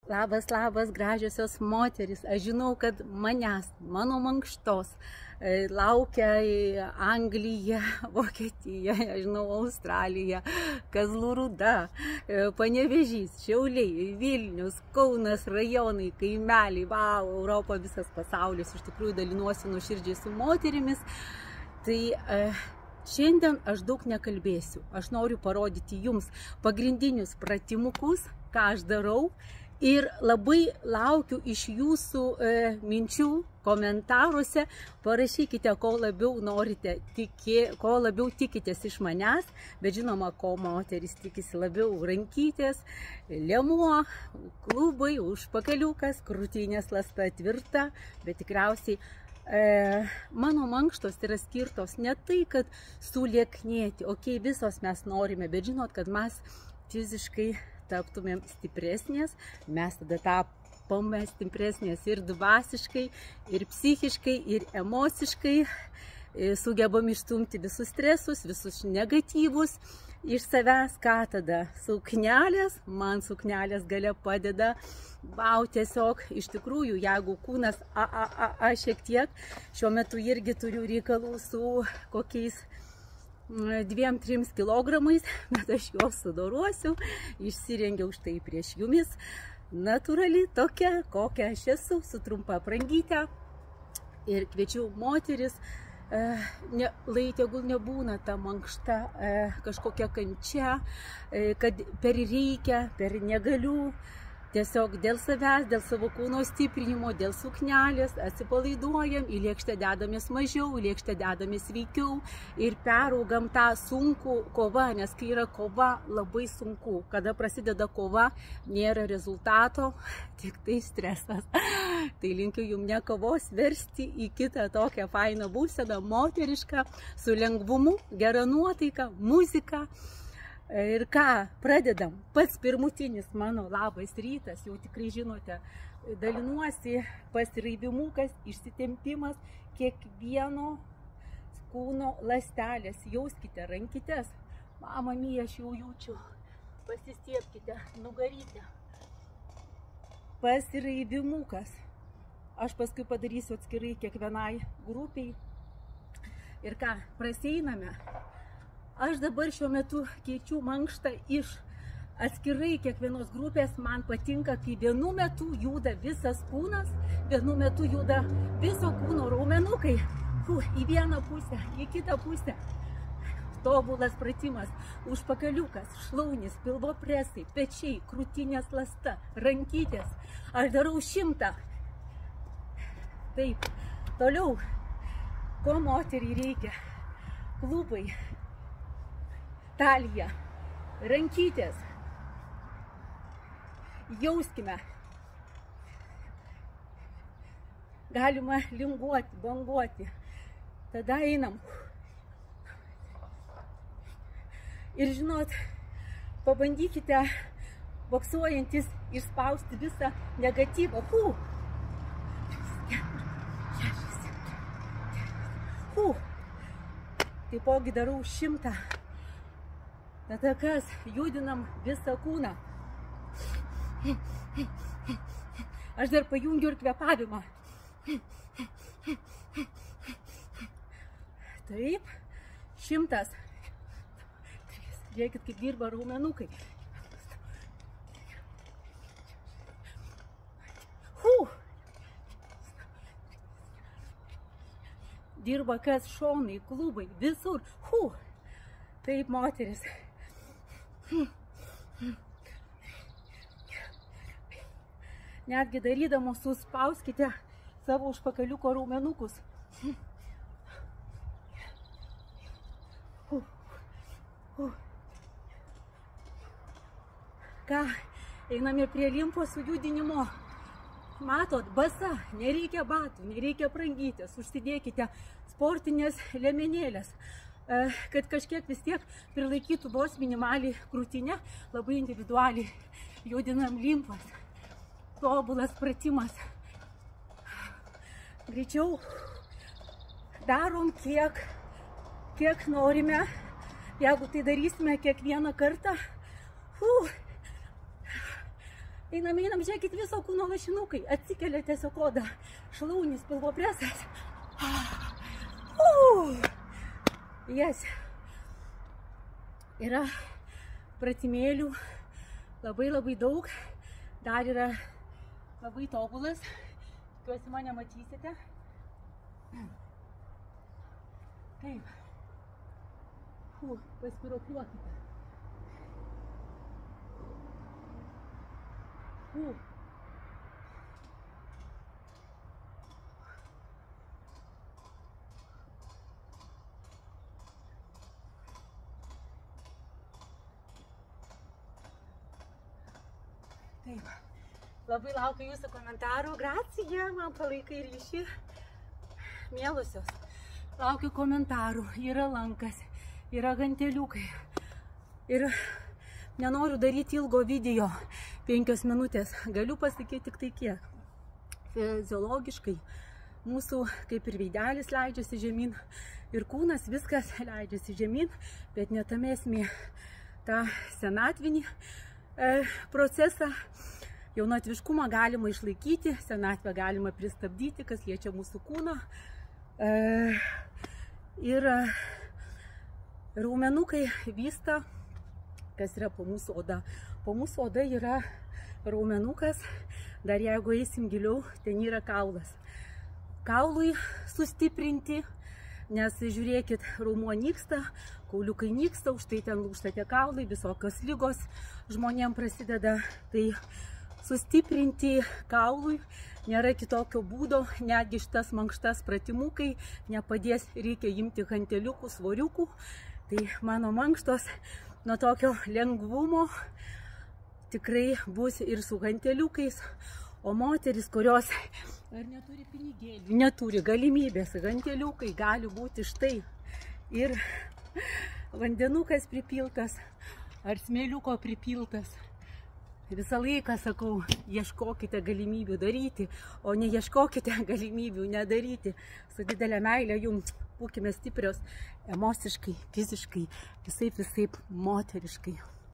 Labas, labas, gražiosios moteris. Aš žinau, kad manęs, mano mankštos laukia Anglija, Vokietija, aš žinau, Australija, Kazlų Rūda, Panevėžys, Šiauliai, Vilnius, Kaunas, rajonai, kaimeliai, vau, Europa, visas pasaulis. Iš tikrųjų dalinuosi nuoširdžiai su moterimis. Tai šiandien aš daug nekalbėsiu. Aš noriu parodyti jums pagrindinius pratimukus, ką aš darau. Ir labai laukiu iš jūsų minčių komentaruose. Parašykite, ko labiau norite, ko labiau tikitės iš manęs. Bet žinoma, ko moteris tikisi labiau: rankytės, liemuo, klubai, užpakaliukas, krūtinės ląsta tvirta. Bet tikriausiai mano mankštos yra skirtos ne tai, kad sulieknėti. Ok, visos mes norime, bet žinot, kad mes fiziškai taptumėm stipresnės, mes tada tapome stipresnės ir dvasiškai, ir psichiškai, ir emociškai, sugebam išstumti visus stresus, visus negatyvus iš savęs. Ką tada? Suknelės, man suknelės gale padeda. Vau, tiesiog, iš tikrųjų, jeigu kūnas šiek tiek, šiuo metu irgi turiu reikalų su kokiais 2-3 kilogramais, bet aš juos sudoruosiu, išsirengiau štai prieš jumis, natūrali tokia, kokia aš esu, su trumpa aprangyte. Ir kviečiu moteris, tegul nebūna ta mankšta kažkokia kančia, kad per reikia, per negaliu. Tiesiog dėl savęs, dėl savo kūno stiprinimo, dėl suknelės atsipalaiduojam, į lėkštę dedamės mažiau, į lėkštę dedamės sveikiau ir peraugam tą sunkų kovą, nes kai yra kova, labai sunku. Kada prasideda kova, nėra rezultato, tik tai stresas. Tai linkiu jums ne kovos versti į kitą tokią fainą būseną, moterišką, su lengvumu, gera nuotaika, muzika. Ir ką, pradedam. Pats pirmutinis mano labas rytas, jau tikrai žinote, dalinuosi pasiraivimukas, išsitempimas kiekvieno kūno ląstelės. Jauskite rankytes. Mama mia, aš jau jaučiu. Pasistiepkite nugarytę. Pasiraivimukas. Aš paskui padarysiu atskirai kiekvienai grupiai. Ir ką, praseiname. Aš dabar šiuo metu keičiu mankštą iš atskirai kiekvienos grupės. Man patinka, kai vienu metu juda visas kūnas, vienu metu juda viso kūno raumenukai. Į vieną pusę, į kitą pusę. Tobulas pratimas. Užpakaliukas, šlaunis, pilvo presai, pečiai, krūtinės ląsta, rankytės. Aš darau 100. Taip. Toliau. Ko moteriai reikia? Klubai. Talija, rankytės, jauskime, galima linguoti, banguoti, tada einam. Ir žinot, pabandykite boksuojantis išspausti visą negatyvą. Taipogi darau 100. Tada kas? Judinam visą kūną. Aš dar pajungiu ir kvėpavimą. Taip. 100. Žiūrėkit, kaip dirba raumenukai. Dirba kas? Šonai, klubai, visur. Taip, moteris. Netgi darydamos suspauskite savo užpakaliuko raumenukus. Ką, einame prie limfos sujudinimo. Matot, basa, nereikia batų, nereikia aprangytės, užsidėkite sportinės liemenėlės, kad kažkiek vis tiek prilaikytų vos minimaliai krūtinę, labai individualiai judinam limfas. Tobulas pratimas. Greičiau darom kiek norime. Jeigu tai darysime kiekvieną kartą, Einam, žiūrėkit, viso kūno lašinukai. Atsikelia tiesiog oda. Šlaunis, pilvo presas. Yes. Yra pratimėlių labai daug. Dar yra labai tobulas. Tikiuosi mane matysite. Taip. Paspiruokliuokite. Taip. Labai laukiu jūsų komentarų. Gracija, man palaikai ryšį. Mielusios. Laukiu komentarų. Yra lankas, yra ganteliukai. Ir nenoriu daryti ilgo video, 5 minutės. Galiu pasakyti tik tai kiek. Fiziologiškai mūsų kaip ir veidelis leidžiasi žemyn ir kūnas viskas leidžiasi žemyn, bet ne tame esmė. Ta senatvinį procesą, jaunatviškumą galima išlaikyti, senatvę galima pristabdyti, kas liečia mūsų kūną. Ir raumenukai vysta, kas yra po mūsų oda. Po mūsų oda yra raumenukas, dar jeigu eisim giliau, ten yra kaulas. Kaului sustiprinti, nes žiūrėkit, raumuo nyksta, kauliukai nyksta, už tai ten lūžta tie kaulai, visokios ligos žmonėm prasideda. Tai sustiprinti kaului nėra kitokio būdo, netgi šitas mankštas pratimukai nepadės, reikia imti ganteliukų, svoriukų. Tai mano mankštos nuo tokio lengvumo tikrai bus ir su ganteliukais, o moteris, kurios ar neturi pinigėlių, neturi galimybės, ganteliukai gali būti štai ir vandenukas pripiltas ar smėliuko pripiltas. Visą laiką sakau, ieškokite galimybių daryti, o neieškokite galimybių nedaryti. Su didelė meilė jums, būkime stiprios emociškai, fiziškai, visaip moteriškai.